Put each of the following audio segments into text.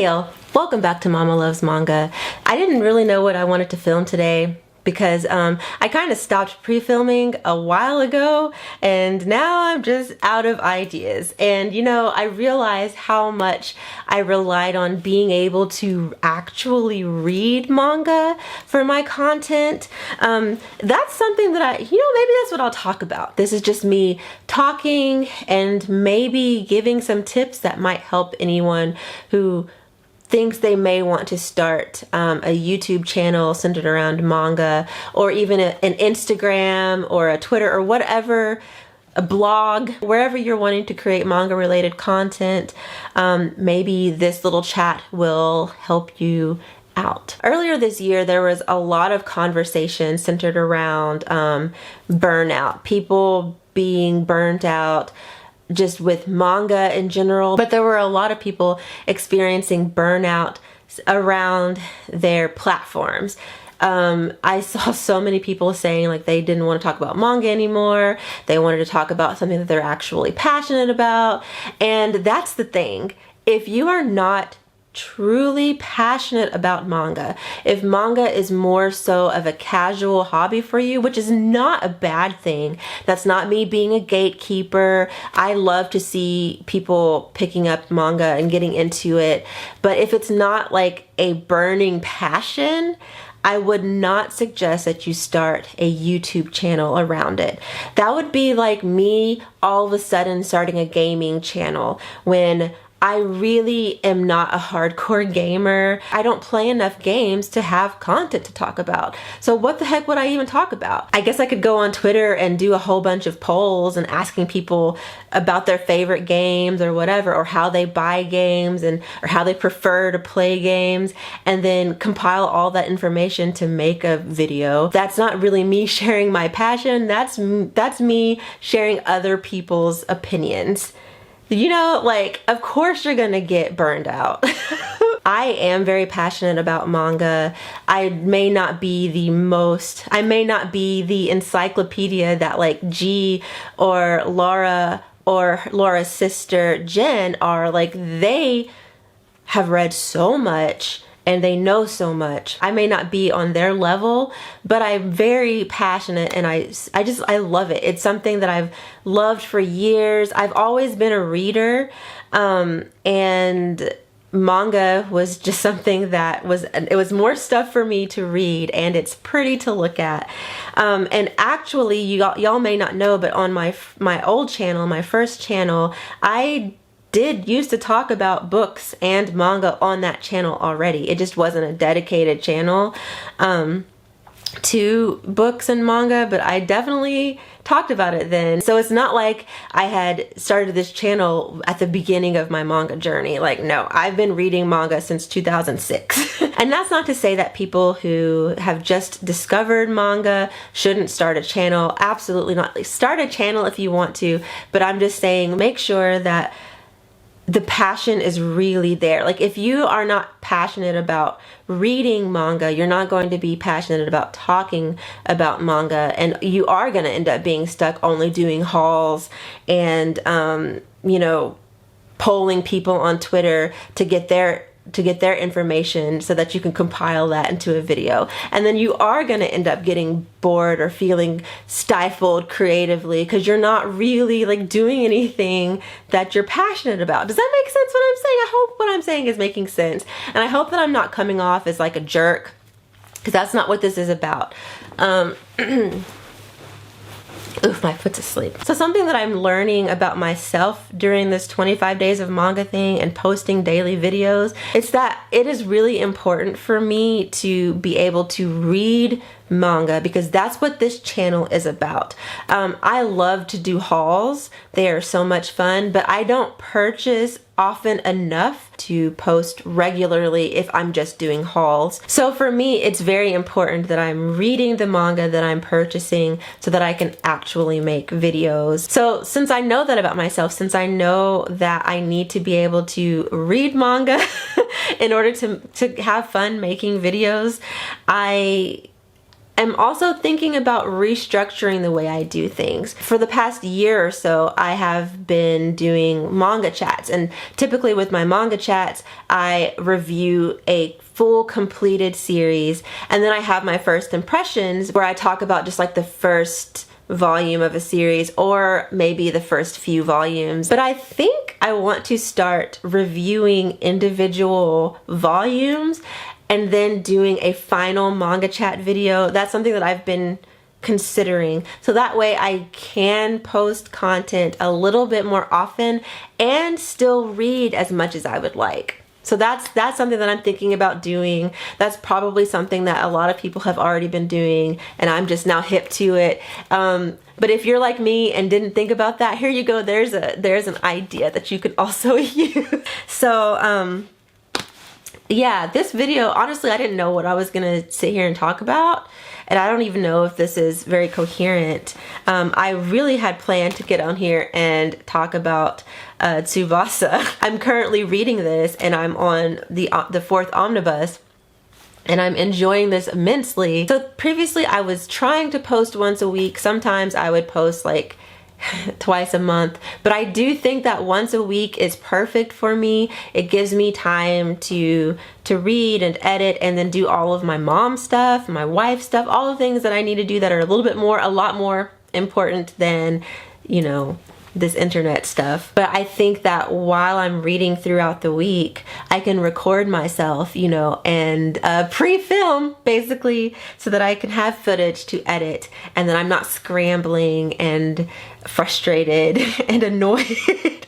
y'all, welcome back to Mama Loves Manga. I didn't really know what I wanted to film today because I kind of stopped pre-filming a while ago and now I'm just out of ideas. And you know, I realized how much I relied on being able to actually read manga for my content. That's something that maybe that's what I'll talk about. This is just me talking and maybe giving some tips that might help anyone who thinks they may want to start a YouTube channel centered around manga, or even an Instagram or a Twitter or whatever, a blog, wherever you're wanting to create manga related content. Maybe this little chat will help you out. Earlier this year, there was a lot of conversation centered around burnout, people being burnt out just with manga in general, but there were a lot of people experiencing burnout around their platforms. I saw so many people saying like they didn't want to talk about manga anymore. They wanted to talk about something that they're actually passionate about. And that's the thing. If you are not truly passionate about manga, if manga is more so of a casual hobby for you, which is not a bad thing, that's not me being a gatekeeper. I love to see people picking up manga and getting into it, but if it's not like a burning passion, I would not suggest that you start a YouTube channel around it. That would be like me all of a sudden starting a gaming channel when I really am not a hardcore gamer. I don't play enough games to have content to talk about. So what the heck would I even talk about? I guess I could go on Twitter and do a whole bunch of polls and asking people about their favorite games or whatever, or how they buy games and or how they prefer to play games, and then compile all that information to make a video. That's not really me sharing my passion. That's me sharing other people's opinions. You know, like, of course you're gonna get burned out. I am very passionate about manga. I may not be the encyclopedia that like G or Laura or Laura's sister Jen are. Like, they have read so much and they know so much. I may not be on their level, but I'm very passionate and I love it. It's something that I've loved for years. I've always been a reader, and manga was just something that it was more stuff for me to read, and it's pretty to look at. And actually, y'all may not know, but on my old channel, my first channel, I did used to talk about books and manga on that channel already. It just wasn't a dedicated channel to books and manga, but I definitely talked about it then. So it's not like I had started this channel at the beginning of my manga journey. Like, no, I've been reading manga since 2006. And that's not to say that people who have just discovered manga shouldn't start a channel. Absolutely not. Start a channel if you want to, but I'm just saying make sure that the passion is really there. Like, if you are not passionate about reading manga, you're not going to be passionate about talking about manga, and you are going to end up being stuck only doing hauls and polling people on Twitter to get their information so that you can compile that into a video. And then you are going to end up getting bored or feeling stifled creatively because you're not really like doing anything that you're passionate about. Does that make sense what I'm saying? I hope what I'm saying is making sense. And I hope that I'm not coming off as like a jerk, because that's not what this is about. Oof, my foot's asleep. So something that I'm learning about myself during this 25 days of manga thing and posting daily videos, it's that it is really important for me to be able to read manga, because that's what this channel is about. I love to do hauls. They are so much fun, but I don't purchase often enough to post regularly if I'm just doing hauls. So for me, it's very important that I'm reading the manga that I'm purchasing so that I can actually make videos. So since I know that about myself, since I know that I need to be able to read manga in order to have fun making videos, I I'm also thinking about restructuring the way I do things. For the past year or so, I have been doing manga chats, and typically with my manga chats, I review a full completed series, and then I have my first impressions where I talk about just like the first volume of a series or maybe the first few volumes. But I think I want to start reviewing individual volumes and then doing a final manga chat video. That's something that I've been considering. So that way I can post content a little bit more often and still read as much as I would like. So that's something that I'm thinking about doing. That's probably something that a lot of people have already been doing, and I'm just now hip to it. But if you're like me and didn't think about that, here you go. There's an idea that you could also use. So yeah, this video, honestly, I didn't know what I was gonna sit here and talk about, and I don't even know if this is very coherent. I really had planned to get on here and talk about Tsubasa. I'm currently reading this, and I'm on the fourth omnibus, and I'm enjoying this immensely. So previously I was trying to post once a week. Sometimes I would post like twice a month, but I do think that once a week is perfect for me. It gives me time to read and edit and then do all of my mom stuff, my wife stuff, all the things that I need to do that are a lot more important than, you know, this internet stuff. But I think that while I'm reading throughout the week, I can record myself, you know, and pre-film basically, so that I can have footage to edit, and then I'm not scrambling and frustrated and annoyed.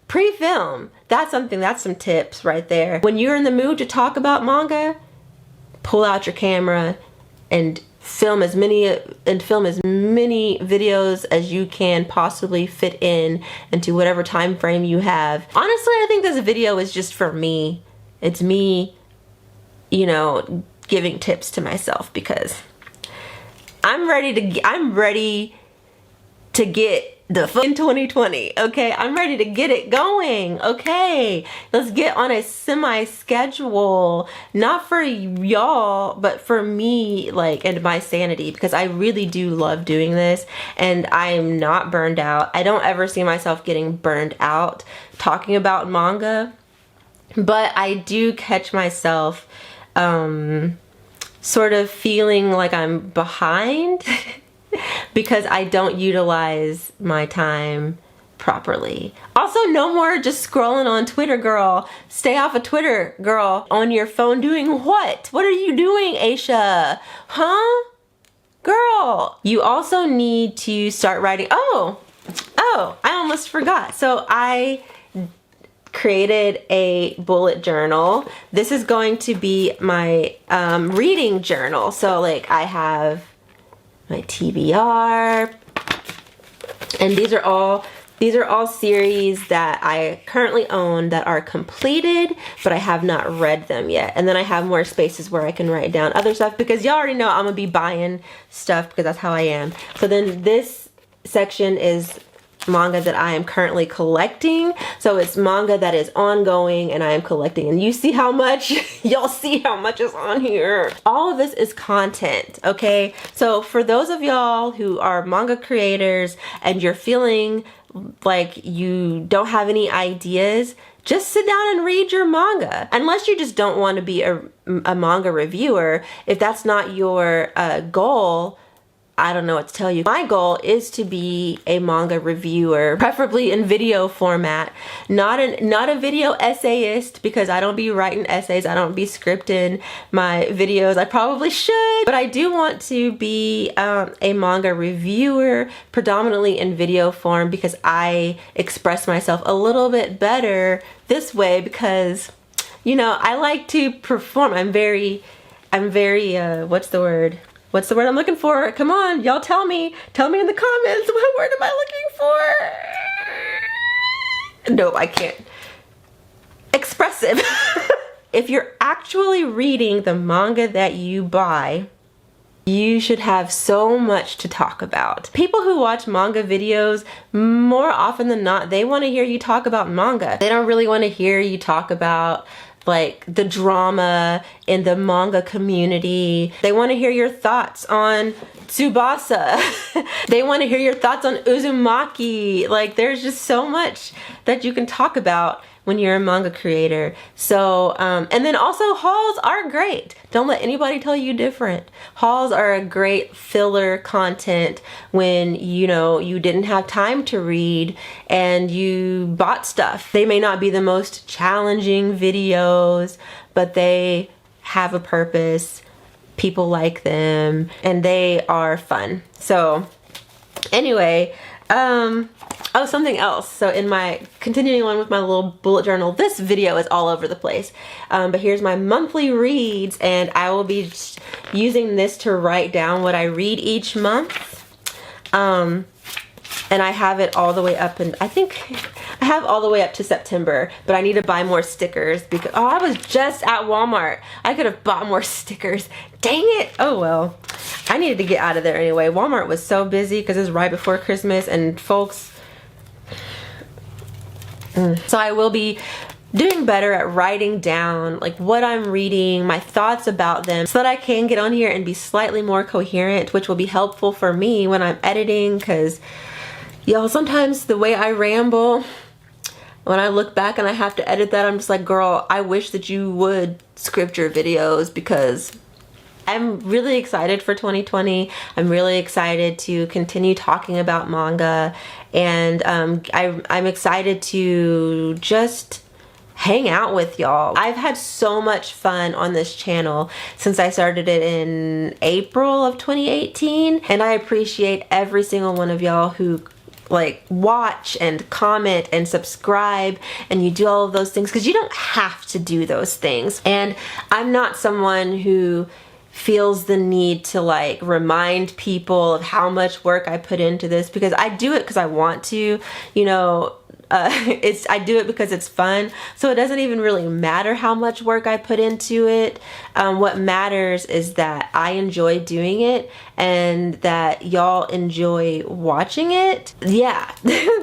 Pre-film, that's some tips right there. When you're in the mood to talk about manga, pull out your camera and film as many videos as you can possibly fit into whatever time frame you have. Honestly, I think this video is just for me. It's me, you know, giving tips to myself, because I'm ready to get the in 2020, okay? I'm ready to get it going, okay? Let's get on a semi-schedule, not for y'all, but for me, like, and my sanity, because I really do love doing this, and I'm not burned out. I don't ever see myself getting burned out talking about manga, but I do catch myself sort of feeling like I'm behind because I don't utilize my time properly. Also, no more just scrolling on Twitter, girl. Stay off of Twitter, girl. On your phone doing what? What are you doing, Aisha? Huh? Girl. You also need to start writing. Oh, I almost forgot. So I created a bullet journal. This is going to be my reading journal. So like I have my TBR, and these are all series that I currently own that are completed, but I have not read them yet. And then I have more spaces where I can write down other stuff, because y'all already know I'm gonna be buying stuff because that's how I am. So then this section is manga that I am currently collecting. So it's manga that is ongoing and I am collecting, and you see how much, y'all see how much is on here. All of this is content, okay? So for those of y'all who are manga creators and you're feeling like you don't have any ideas, just sit down and read your manga. Unless you just don't want to be a manga reviewer. If that's not your goal, I don't know what to tell you. My goal is to be a manga reviewer, preferably in video format, not a video essayist, because I don't be writing essays, I don't be scripting my videos. I probably should, but I do want to be a manga reviewer, predominantly in video form, because I express myself a little bit better this way, because, you know, I like to perform. I'm very what's the word? What's the word I'm looking for? Come on, y'all tell me in the comments, what word am I looking for? No, I can't. Expressive. If you're actually reading the manga that you buy, you should have so much to talk about. People who watch manga videos, more often than not, they want to hear you talk about manga. They don't really want to hear you talk about like the drama in the manga community. They want to hear your thoughts on Tsubasa. They want to hear your thoughts on Uzumaki. Like, there's just so much that you can talk about when you're a manga creator. So, and then also hauls are great. Don't let anybody tell you different. Hauls are a great filler content when, you know, you didn't have time to read and you bought stuff. They may not be the most challenging videos, but they have a purpose. People like them and they are fun. So anyway, oh, something else. So in my, continuing on with my little bullet journal, this video is all over the place. But here's my monthly reads, and I will be using this to write down what I read each month. And I have it all the way up, and I think I have all the way up to September, but I need to buy more stickers because, oh, I was just at Walmart. I could have bought more stickers. Dang it. Oh, well. I needed to get out of there anyway. Walmart was so busy because it was right before Christmas, and folks. So I will be doing better at writing down like what I'm reading, my thoughts about them, so that I can get on here and be slightly more coherent, which will be helpful for me when I'm editing, because y'all, sometimes the way I ramble, when I look back and I have to edit that, I'm just like, girl, I wish that you would script your videos, because I'm really excited for 2020. I'm really excited to continue talking about manga, and I'm excited to just hang out with y'all. I've had so much fun on this channel since I started it in April of 2018, and I appreciate every single one of y'all who like watch and comment and subscribe, and you do all of those things, because you don't have to do those things. And I'm not someone who feels the need to like remind people of how much work I put into this, because I do it because I want to, you know. I do it because it's fun, so it doesn't even really matter how much work I put into it. What matters is that I enjoy doing it and that y'all enjoy watching it. Yeah,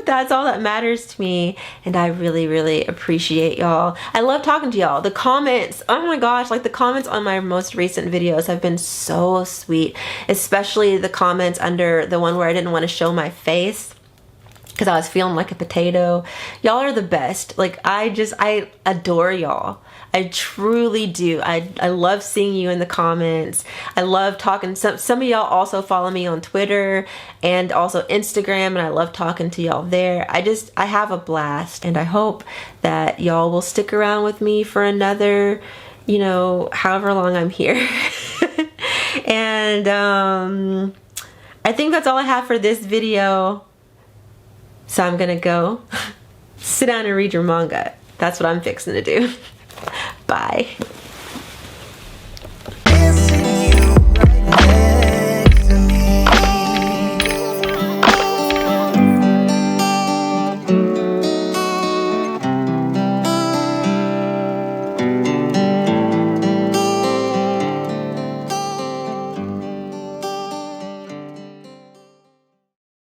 that's all that matters to me, and I really, really appreciate y'all. I love talking to y'all. The comments, oh my gosh, like the comments on my most recent videos have been so sweet, especially the comments under the one where I didn't want to show my face because I was feeling like a potato. Y'all are the best. Like, I adore y'all. I truly do. I love seeing you in the comments. I love talking. Some of y'all also follow me on Twitter and also Instagram, and I love talking to y'all there. I have a blast, and I hope that y'all will stick around with me for another, you know, however long I'm here. And I think that's all I have for this video. So I'm gonna go sit down and read your manga. That's what I'm fixing to do. Bye.